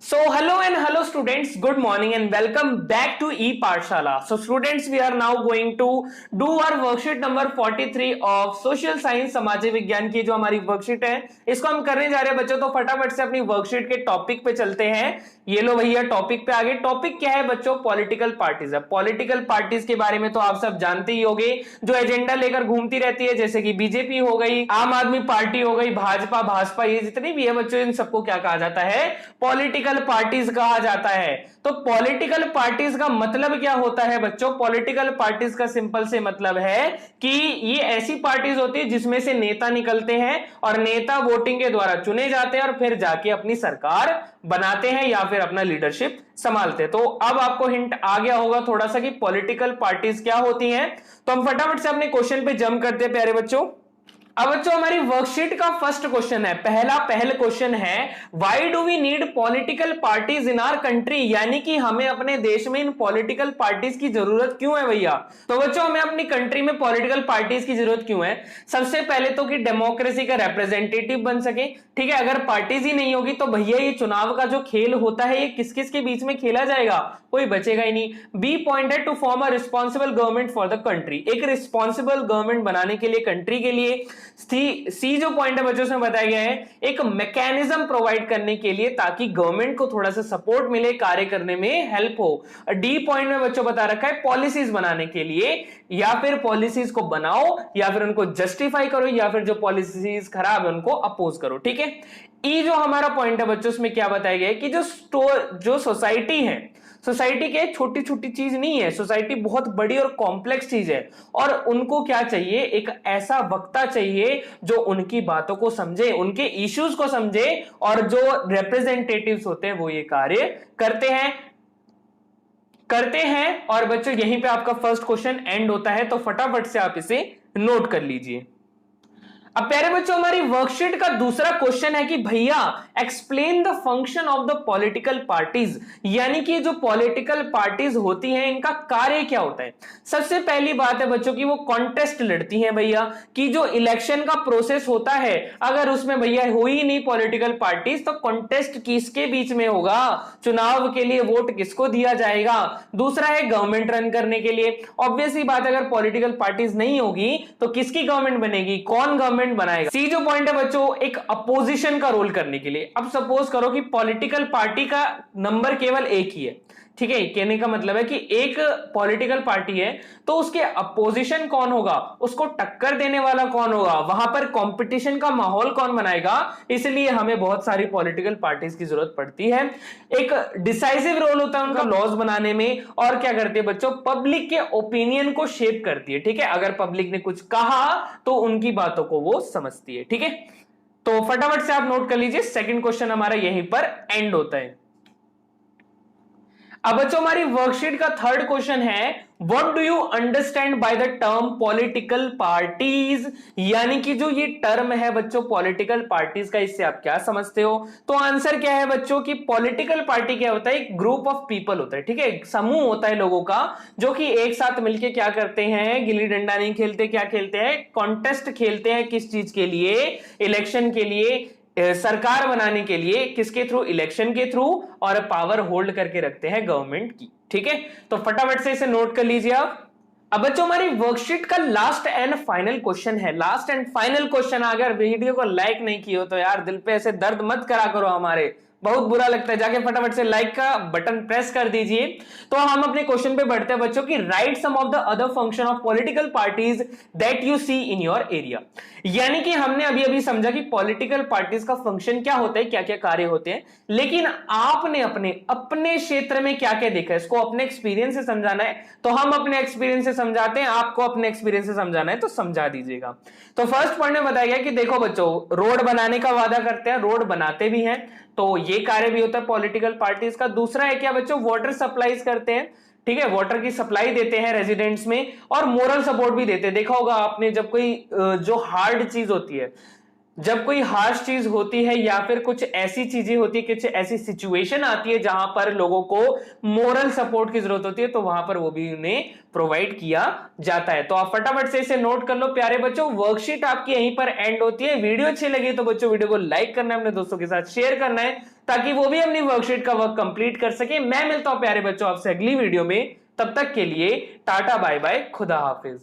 So hello and hello students, good morning and welcome back to e-Pathshala. So students, we are now going to do our worksheet number 43 of social science सामाजिक विज्ञान की जो हमारी worksheet है इसको हम करने जा रहे हैं बच्चों। तो फटाफट से अपनी वर्कशीट के टॉपिक पे चलते हैं। ये लो भैया टॉपिक पे आगे। टॉपिक क्या है बच्चों? पॉलिटिकल पार्टीज है। पॉलिटिकल पार्टीज के बारे में तो आप सब जानते ही होंगे, जो एजेंडा लेकर घूमती रहती है, जैसे कि बीजेपी हो गई, आम आदमी पार्टी हो गई, भाजपा, ये जितनी भी है बच्चों, इन सबको क्या कहा जाता है? पॉलिटिकल पार्टीज कहा जाता है। तो पॉलिटिकल पार्टीज का मतलब क्या होता है बच्चों? पॉलिटिकल पार्टीज का सिंपल से मतलब है कि ये ऐसी पार्टीज होती है जिसमें से नेता निकलते हैं और नेता वोटिंग के द्वारा चुने जाते हैं और फिर जाके अपनी सरकार बनाते हैं या फिर अपना लीडरशिप संभालते हैं। तो अब आपको हिंट आ गया होगा थोड़ा सा कि पॉलिटिकल पार्टीज क्या होती हैं। तो हम फटाफट से अपने क्वेश्चन पे जंप करते हैं प्यारे बच्चों। अब बच्चों हमारी वर्कशीट का फर्स्ट क्वेश्चन है, पहल क्वेश्चन है, why do we need political parties in our country? यानी कि हमें अपने देश में इन पॉलिटिकल पार्टीज की जरूरत क्यों है भैया? तो बच्चों हमें अपनी कंट्री में पॉलिटिकल पार्टीज की जरूरत क्यों है? सबसे पहले तो कि डेमोक्रेसी का रिप्रेजेंटेटिव बन सके, ठीक है। अगर पार्टीज ही नहीं होगी तो भैया ये चुनाव का जो खेल होता है ये किस किस के बीच में खेला जाएगा? कोई बचेगा ही नहीं। बी पॉइंट है, to form a responsible government for the country, एक रिस्पॉन्सिबल गवर्नमेंट बनाने के लिए, कंट्री के लिए। सी जो पॉइंट है बच्चों से बताया गया है, एक मैकेनिज्म प्रोवाइड करने के लिए ताकि गवर्नमेंट को थोड़ा सा सपोर्ट मिले, कार्य करने में हेल्प हो। डी पॉइंट में बच्चों बता रखा है पॉलिसीज बनाने के लिए, या फिर पॉलिसीज को बनाओ या फिर उनको जस्टिफाई करो या फिर जो पॉलिसीज खराब है उनको अपोज करो, ठीक है। ई जो हमारा पॉइंट है बच्चों उसमें क्या बताया गया है कि जो सोसाइटी है, सोसाइटी के छोटी छोटी चीज नहीं है, सोसाइटी बहुत बड़ी और कॉम्प्लेक्स चीज है और उनको क्या चाहिए? एक ऐसा वक्ता चाहिए जो उनकी बातों को समझे, उनके इश्यूज को समझे, और जो रिप्रेजेंटेटिव्स होते हैं वो ये कार्य करते हैं। और बच्चों यहीं पे आपका फर्स्ट क्वेश्चन एंड होता है, तो फटाफट से आप इसे नोट कर लीजिए। अब प्यारे बच्चों हमारी वर्कशीट का दूसरा क्वेश्चन है कि भैया explain the function of the political parties, यानी कि जो पॉलिटिकल पार्टीज होती हैं इनका कार्य क्या होता है। सबसे पहली बात है बच्चों की वो कॉन्टेस्ट लड़ती हैं भैया, कि जो इलेक्शन का प्रोसेस होता है अगर उसमें भैया हो ही नहीं पॉलिटिकल पार्टीज तो कॉन्टेस्ट किसके बीच में होगा? चुनाव के लिए वोट किसको दिया जाएगा? दूसरा है गवर्नमेंट रन करने के लिए। ऑब्वियसली बात अगर पॉलिटिकल पार्टीज नहीं होगी तो किसकी गवर्नमेंट बनेगी? कौन गवर्नमेंट बनाएगा? सी जो पॉइंट है बच्चों एक अपोजिशन का रोल करने के लिए। अब सपोज करो कि पॉलिटिकल पार्टी का नंबर केवल एक ही है, ठीक है। कहने का मतलब है कि एक पॉलिटिकल पार्टी है तो उसके अपोजिशन कौन होगा, उसको टक्कर देने वाला कौन होगा, वहां पर कंपटीशन का माहौल कौन बनाएगा? इसलिए हमें बहुत सारी पॉलिटिकल पार्टीज की जरूरत पड़ती है। एक डिसाइसिव रोल होता है उनका लॉज बनाने में, और क्या करती है बच्चों? पब्लिक के ओपिनियन को शेप करती है, ठीक है। अगर पब्लिक ने कुछ कहा तो उनकी बातों को वो समझती है, ठीक है। तो फटाफट से आप नोट कर लीजिए, सेकंड क्वेश्चन हमारा यहीं पर एंड होता है। अब बच्चों हमारी वर्कशीट का थर्ड क्वेश्चन है, what do you understand by the term political parties? यानी कि जो ये टर्म है बच्चों पॉलिटिकल पार्टीज का, इससे आप क्या समझते हो? तो आंसर क्या है बच्चों कि पॉलिटिकल पार्टी क्या होता है? एक ग्रुप ऑफ पीपल होता है, ठीक है। एक समूह होता है लोगों का जो कि एक साथ मिलकर क्या करते हैं? गिल्ली डंडा नहीं खेलते, क्या खेलते हैं? कॉन्टेस्ट खेलते हैं। किस चीज के लिए? इलेक्शन के लिए, सरकार बनाने के लिए। किसके थ्रू? इलेक्शन के थ्रू, और पावर होल्ड करके रखते हैं गवर्नमेंट की, ठीक है। तो फटाफट से इसे नोट कर लीजिए आप। अब बच्चों हमारी वर्कशीट का लास्ट एंड फाइनल क्वेश्चन है, लास्ट एंड फाइनल क्वेश्चन। अगर वीडियो को लाइक नहीं किए हो तो यार दिल पे ऐसे दर्द मत करा करो, हमारे बहुत बुरा लगता है। जाके फटाफट से लाइक का बटन प्रेस कर दीजिए। तो हम अपने क्वेश्चन पे बढ़ते हैं बच्चों की, write some of the other function of political parties that you see in your area. यानी कि हमने अभी अभी समझा कि पॉलिटिकल पार्टीज का फंक्शन क्या होता है, क्या क्या कार्य होते हैं, लेकिन आपने अपने क्षेत्र में क्या क्या देखा है, इसको अपने एक्सपीरियंस से समझाना है। तो हम अपने एक्सपीरियंस से समझाते हैं, आपको अपने एक्सपीरियंस से समझाना है तो समझा दीजिएगा। तो फर्स्ट पॉइंट में बताया गया कि देखो बच्चों, रोड बनाने का वादा करते हैं, रोड बनाते भी हैं, तो ये कार्य भी होता है पॉलिटिकल पार्टीज का। दूसरा है क्या बच्चों? वाटर सप्लाईज करते हैं, ठीक है। वाटर की सप्लाई देते हैं रेजिडेंट्स में, और मोरल सपोर्ट भी देते हैं। देखा होगा आपने, जब कोई जो हार्ड चीज होती है, जब कोई हार्श चीज होती है या फिर कुछ ऐसी चीजें होती है, कुछ ऐसी सिचुएशन आती है जहां पर लोगों को मोरल सपोर्ट की जरूरत होती है, तो वहां पर वो भी उन्हें प्रोवाइड किया जाता है। तो आप फटाफट से इसे नोट कर लो प्यारे बच्चों। वर्कशीट आपकी यहीं पर एंड होती है। वीडियो अच्छी लगी तो बच्चों वीडियो को लाइक करना है, अपने दोस्तों के साथ शेयर करना है, ताकि वो भी अपनी वर्कशीट का वर्क कंप्लीट कर सके। मैं मिलता हूं प्यारे बच्चों आपसे अगली वीडियो में, तब तक के लिए टाटा बाय बाय, खुदा हाफिज।